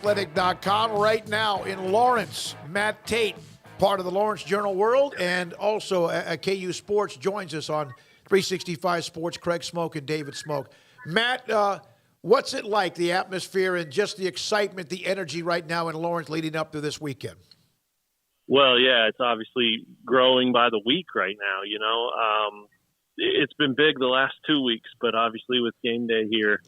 Athletic.com right now in Lawrence. Matt Tait, part of the Lawrence Journal World, and also at KU Sports, joins us on 365 Sports, Craig Smoak and David Smoak. Matt, what's it like, the atmosphere and just the excitement, the energy right now in Lawrence leading up to this weekend? Well, yeah, it's obviously growing by the week right now, you know. It's been big the last 2 weeks, but obviously with game day here,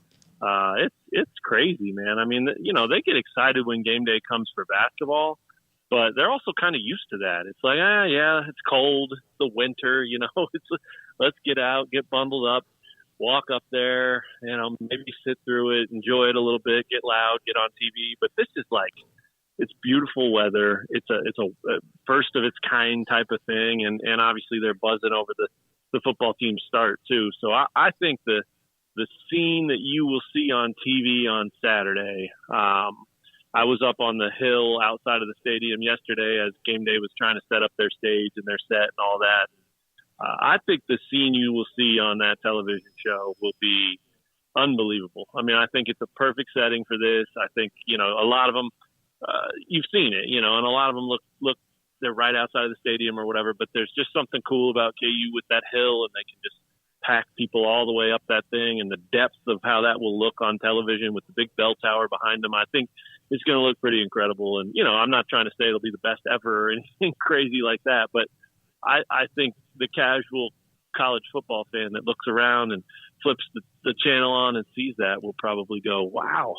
it's crazy, man. I mean, you know, they get excited when game day comes for basketball, but they're also kind of used to that. It's like, yeah, it's cold, it's the winter, you know, let's get out, get bundled up, walk up there, you know, maybe sit through it, enjoy it a little bit, get loud, get on TV. But this is like, it's beautiful weather. It's a first of its kind type of thing. And obviously they're buzzing over the football team start too. So I think the scene that you will see on TV on Saturday, I was up on the hill outside of the stadium yesterday as game day was trying to set up their stage and their set and all that. I think the scene you will see on that television show will be unbelievable. I mean, I think it's a perfect setting for this. I think, you know, a lot of them, you've seen it, you know, and a lot of them look, they're right outside of the stadium or whatever, but there's just something cool about KU with that hill, and they can just pack people all the way up that thing, and the depth of how that will look on television with the big bell tower behind them. I think it's going to look pretty incredible. And, you know, I'm not trying to say it'll be the best ever or anything crazy like that, but I think the casual college football fan that looks around and flips the channel on and sees that will probably go, wow,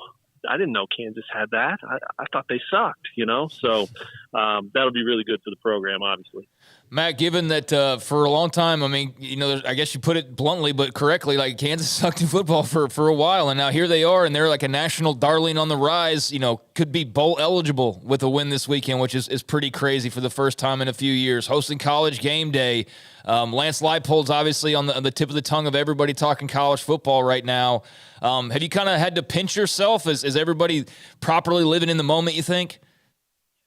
I didn't know Kansas had that. I thought they sucked, you know? So that'll be really good for the program, obviously. Matt, given that for a long time, I mean, you know, I guess you put it bluntly but correctly, like Kansas sucked in football for a while, and now here they are, and they're like a national darling on the rise, you know, could be bowl eligible with a win this weekend, which is pretty crazy for the first time in a few years. Hosting College Game Day. Lance Leipold's obviously on the tip of the tongue of everybody talking college football right now. Have you kind of had to pinch yourself? Is everybody properly living in the moment, you think?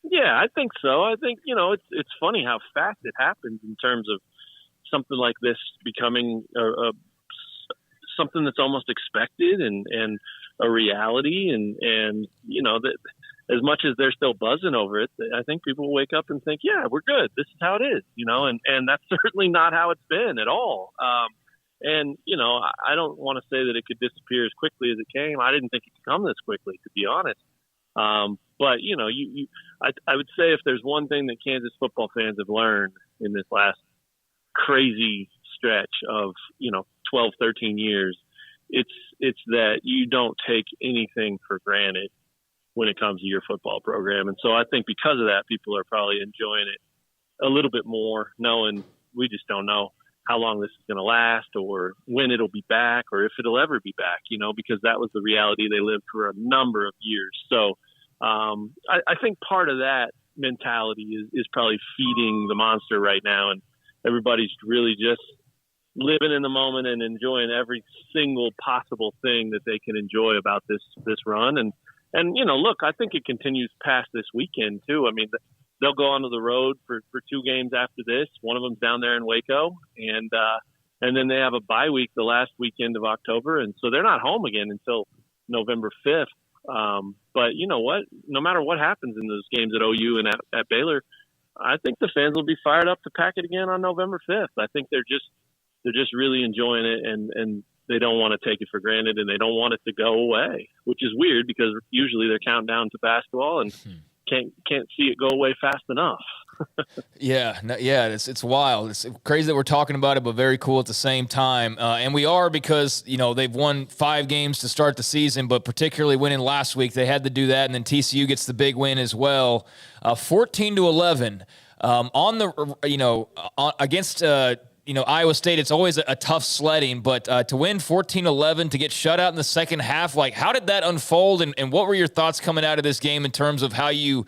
Yeah, I think so. I think, you know, it's funny how fast it happens in terms of something like this becoming something that's almost expected and a reality. And you know, that as much as they're still buzzing over it, I think people wake up and think, yeah, we're good. This is how it is, you know, and that's certainly not how it's been at all. And, you know, I don't want to say that it could disappear as quickly as it came. I didn't think it could come this quickly, to be honest. But, you know, I would say if there's one thing that Kansas football fans have learned in this last crazy stretch of, you know, 12, 13 years, it's that you don't take anything for granted when it comes to your football program. And so I think because of that, people are probably enjoying it a little bit more, knowing we just don't know how long this is going to last or when it'll be back or if it'll ever be back, you know, because that was the reality they lived for a number of years. So I think part of that mentality is probably feeding the monster right now. And everybody's really just living in the moment and enjoying every single possible thing that they can enjoy about this run. And, you know, look, I think it continues past this weekend too. I mean, they'll go onto the road for 2 games after this. One of them's down there in Waco, and then they have a bye week the last weekend of October, and so they're not home again until November 5th. But you know what? No matter what happens in those games at OU and at Baylor, I think the fans will be fired up to pack it again on November 5th. I think they're just really enjoying it, and they don't want to take it for granted, and they don't want it to go away, which is weird because usually they're counting down to basketball and can't see it go away fast enough. Yeah, it's wild. It's crazy that we're talking about it, but very cool at the same time. And we are because, you know, they've won 5 games to start the season, but particularly winning last week, they had to do that. And then TCU gets the big win as well, 14-11 on the, you know, against, you know, Iowa State. It's always a tough sledding, but to win 14-11, to get shut out in the second half, like how did that unfold? And what were your thoughts coming out of this game in terms of how you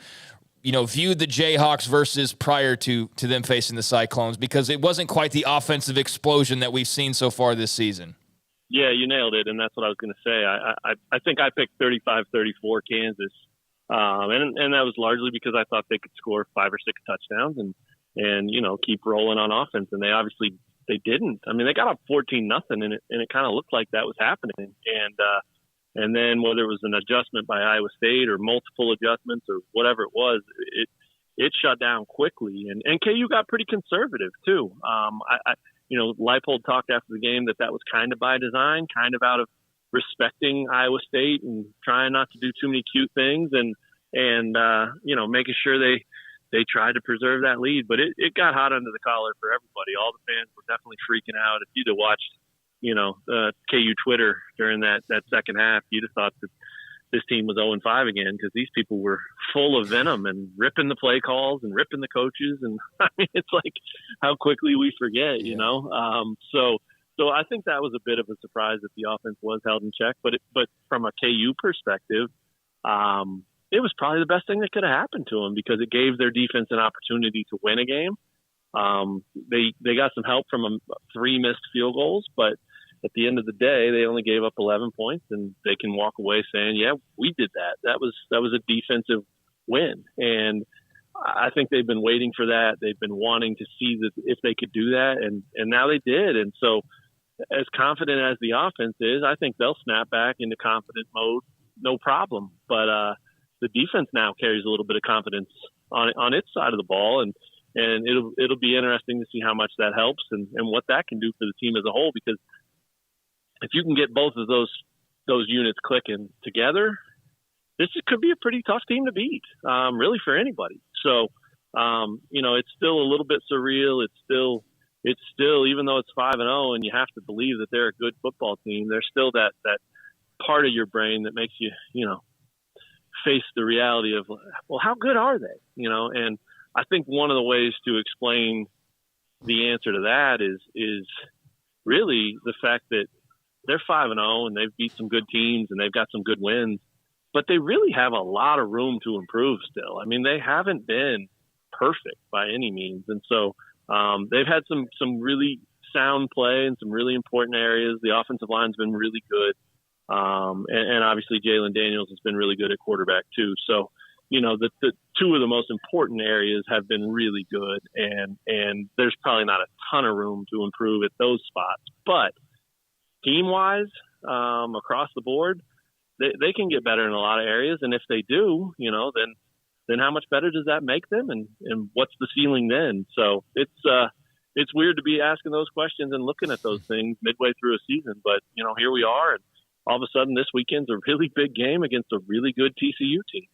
viewed the Jayhawks versus prior to them facing the Cyclones, because it wasn't quite the offensive explosion that we've seen so far this season? Yeah, you nailed it, and that's what I was going to say. I think I picked 35-34 Kansas, and that was largely because I thought they could score 5 or 6 touchdowns and you know, keep rolling on offense, and they didn't. I mean, they got up 14-0, and it kind of looked like that was happening, And then whether it was an adjustment by Iowa State or multiple adjustments or whatever it was, it shut down quickly. And KU got pretty conservative too. Leipold talked after the game that was kind of by design, kind of out of respecting Iowa State and trying not to do too many cute things and making sure they tried to preserve that lead. But it got hot under the collar for everybody. All the fans were definitely freaking out. If you'd have watched, KU Twitter during that second half, you'd have thought that this team was 0-5 again, because these people were full of venom and ripping the play calls and ripping the coaches. And I mean, it's like how quickly we forget, So I think that was a bit of a surprise that the offense was held in check. But from a KU perspective, it was probably the best thing that could have happened to them, because it gave their defense an opportunity to win a game. They got some help from 3 missed field goals, but at the end of the day, they only gave up 11 points, and they can walk away saying, yeah, we did that. That was a defensive win. And I think they've been waiting for that. They've been wanting to see that if they could do that, and now they did. And so as confident as the offense is, I think they'll snap back into confident mode, no problem. But the defense now carries a little bit of confidence on its side of the ball, and it'll be interesting to see how much that helps and what that can do for the team as a whole, because if you can get both of those units clicking together, this could be a pretty tough team to beat, really, for anybody. So, it's still a little bit surreal. It's still, even though it's 5-0 and you have to believe that they're a good football team, there's still that part of your brain that makes you, face the reality of, well, how good are they? And I think one of the ways to explain the answer to that is really the fact that they're 5-0 and they've beat some good teams and they've got some good wins, but they really have a lot of room to improve still. I mean, they haven't been perfect by any means. And so they've had some really sound play in some really important areas. The offensive line's been really good. And obviously Jalen Daniels has been really good at quarterback too. So, the 2 of the most important areas have been really good, and there's probably not a ton of room to improve at those spots, but team-wise, across the board, they can get better in a lot of areas. And if they do, then how much better does that make them? And what's the ceiling then? So it's weird to be asking those questions and looking at those things midway through a season. But, here we are. And all of a sudden this weekend's a really big game against a really good TCU team.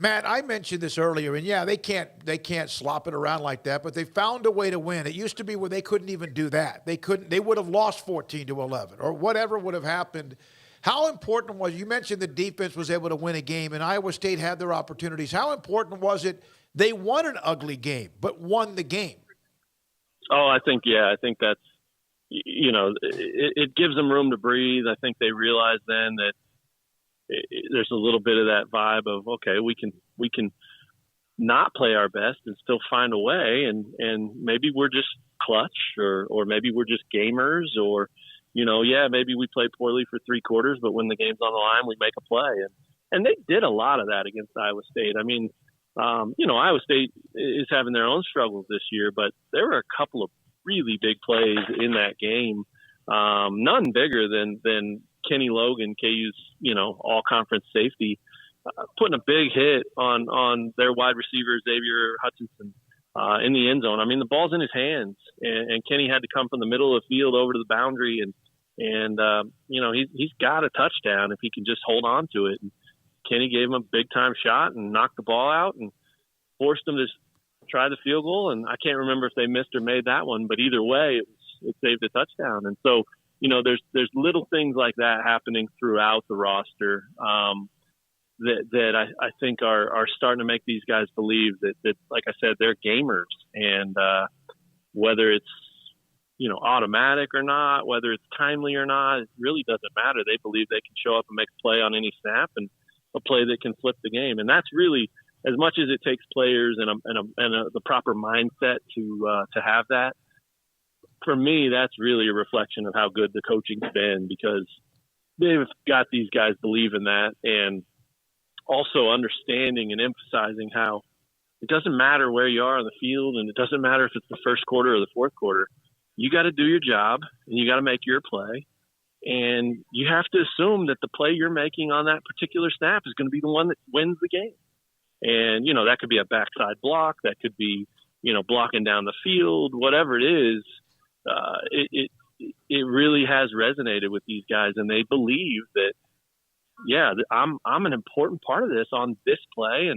Matt, I mentioned this earlier, and yeah, they can't slop it around like that, but they found a way to win. It used to be where they couldn't even do that. They would have lost 14-11 or whatever would have happened. How important was, you mentioned the defense was able to win a game and Iowa State had their opportunities. How important was it they won an ugly game, but won the game? Oh, I think that's, it gives them room to breathe. I think they realize then that there's a little bit of that vibe of, okay, we can not play our best and still find a way. And maybe we're just clutch or maybe we're just gamers or, maybe we play poorly for 3 quarters, but when the game's on the line, we make a play. And they did a lot of that against Iowa State. I mean, Iowa State is having their own struggles this year, but there were a couple of really big plays in that game. None bigger than Kenny Logan, KU's, all-conference safety, putting a big hit on their wide receiver, Xavier Hutchinson, in the end zone. I mean, the ball's in his hands, and Kenny had to come from the middle of the field over to the boundary, and he's got a touchdown if he can just hold on to it. And Kenny gave him a big-time shot and knocked the ball out and forced him to try the field goal. And I can't remember if they missed or made that one, but either way, it saved a touchdown. And so, there's little things like that happening throughout the roster that I think are starting to make these guys believe that, like I said, they're gamers. And whether it's, automatic or not, whether it's timely or not, it really doesn't matter. They believe they can show up and make a play on any snap and a play that can flip the game. And that's really, as much as it takes players and the proper mindset to have that, for me, that's really a reflection of how good the coaching's been, because they've got these guys believing that and also understanding and emphasizing how it doesn't matter where you are on the field and it doesn't matter if it's the first quarter or the fourth quarter. You got to do your job and you got to make your play. and you have to assume that the play you're making on that particular snap is going to be the one that wins the game. And, that could be a backside block. That could be, blocking down the field, whatever it is. It really has resonated with these guys, and they believe that, I'm an important part of this on this play,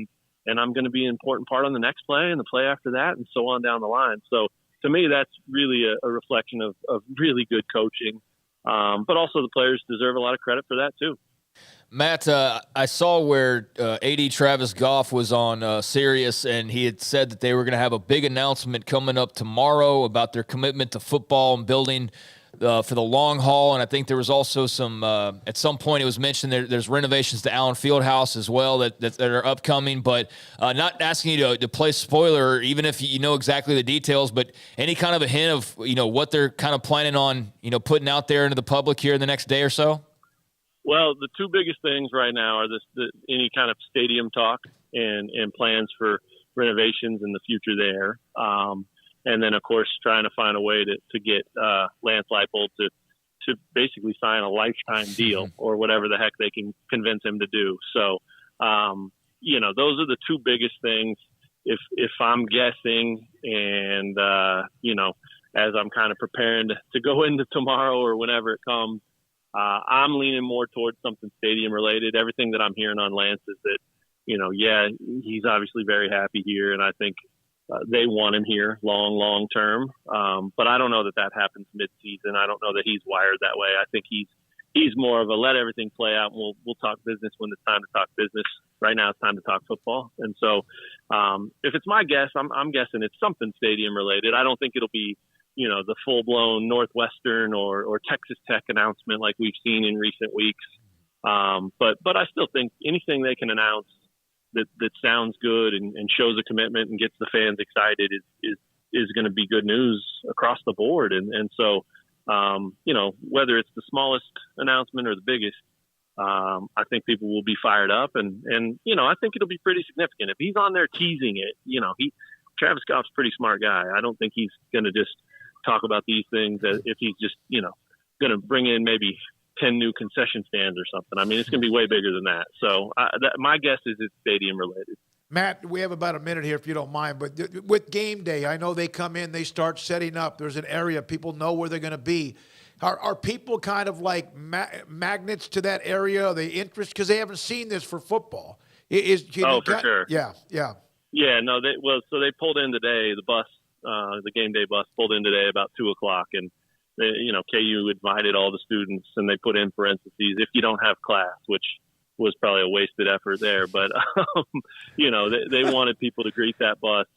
and I'm going to be an important part on the next play and the play after that, and so on down the line. So to me, that's really a reflection of really good coaching. But also the players deserve a lot of credit for that too. Matt, I saw where AD Travis Goff was on Sirius, and he had said that they were going to have a big announcement coming up tomorrow about their commitment to football and building for the long haul. And I think there was also some, at some point it was mentioned there's renovations to Allen Fieldhouse as well that are upcoming, but not asking you to play spoiler, even if you know exactly the details, but any kind of a hint of, what they're kind of planning on, putting out there into the public here in the next day or so? Well, the two biggest things right now are any kind of stadium talk and plans for renovations in the future there. And then, of course, trying to find a way to get Lance Leipold to basically sign a lifetime deal or whatever the heck they can convince him to do. So, those are the two biggest things. If I'm guessing and, as I'm kind of preparing to go into tomorrow or whenever it comes, I'm leaning more towards something stadium related. Everything that I'm hearing on Lance is that, he's obviously very happy here, and I think they want him here long term. But I don't know that happens mid-season. I don't know that he's wired that way. I think he's more of a let everything play out, and we'll talk business when it's time to talk business. Right now it's time to talk football. And so if it's my guess, I'm guessing it's something stadium related. I don't think it'll be the full-blown Northwestern or Texas Tech announcement like we've seen in recent weeks. But I still think anything they can announce that sounds good and shows a commitment and gets the fans excited is going to be good news across the board. And so, whether it's the smallest announcement or the biggest, I think people will be fired up and I think it'll be pretty significant. If he's on there teasing it, Travis Goff's a pretty smart guy. I don't think he's going to just talk about these things if he's just, going to bring in maybe 10 new concession stands or something. I mean, it's going to be way bigger than that. So my guess is it's stadium related. Matt, we have about a minute here if you don't mind, but with game day, I know they come in, they start setting up. There's an area, people know where they're going to be. Are people kind of like magnets to that area? Are they interested? Because they haven't seen this for football. For sure. Yeah. Yeah, no, so they pulled in today, the bus, the game day bus pulled in today about 2:00, and they, KU invited all the students, and they put in parentheses, if you don't have class, which was probably a wasted effort there. But, they wanted people to greet that bus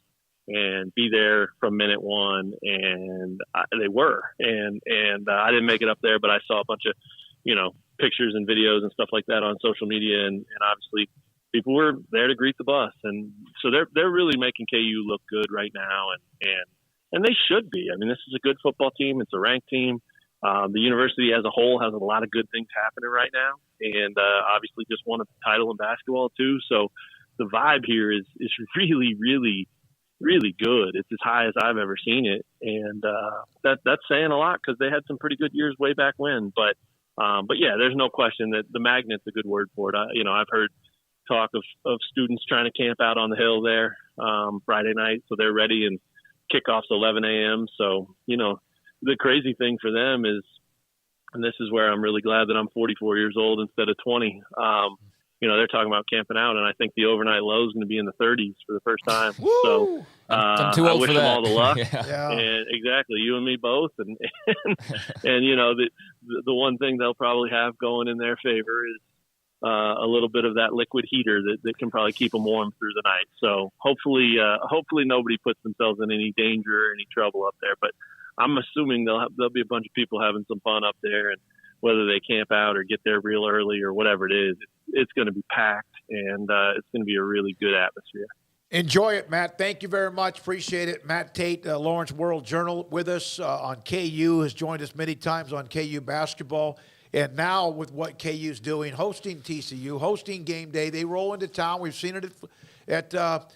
and be there from minute one. And they were, and I didn't make it up there, but I saw a bunch of, pictures and videos and stuff like that on social media. And obviously people were there to greet the bus. And so they're really making KU look good right now. And they should be. I mean, this is a good football team. It's a ranked team. The university as a whole has a lot of good things happening right now. And obviously just won a title in basketball too. So the vibe here is really, really, really good. It's as high as I've ever seen it. And that's saying a lot because they had some pretty good years way back when. But yeah, there's no question that the magnet's a good word for it. I've heard talk of students trying to camp out on the hill there Friday night. So they're ready, and kickoff's 11 a.m. So, the crazy thing for them is, and this is where I'm really glad that I'm 44 years old instead of 20. They're talking about camping out, and I think the overnight low is going to be in the 30s for the first time. So I'm too old I wish for them that. all the luck. Yeah. And exactly, you and me both. And the one thing they'll probably have going in their favor is a little bit of that liquid heater that can probably keep them warm through the night. So hopefully nobody puts themselves in any danger or any trouble up there. But I'm assuming there'll be a bunch of people having some fun up there, and whether they camp out or get there real early or whatever it is, it's going to be packed, and it's going to be a really good atmosphere. Enjoy it, Matt. Thank you very much. Appreciate it. Matt Tait, Lawrence World Journal, with us on KU, has joined us many times on KU basketball. And now with what KU's doing, hosting TCU, hosting game day, they roll into town. We've seen it at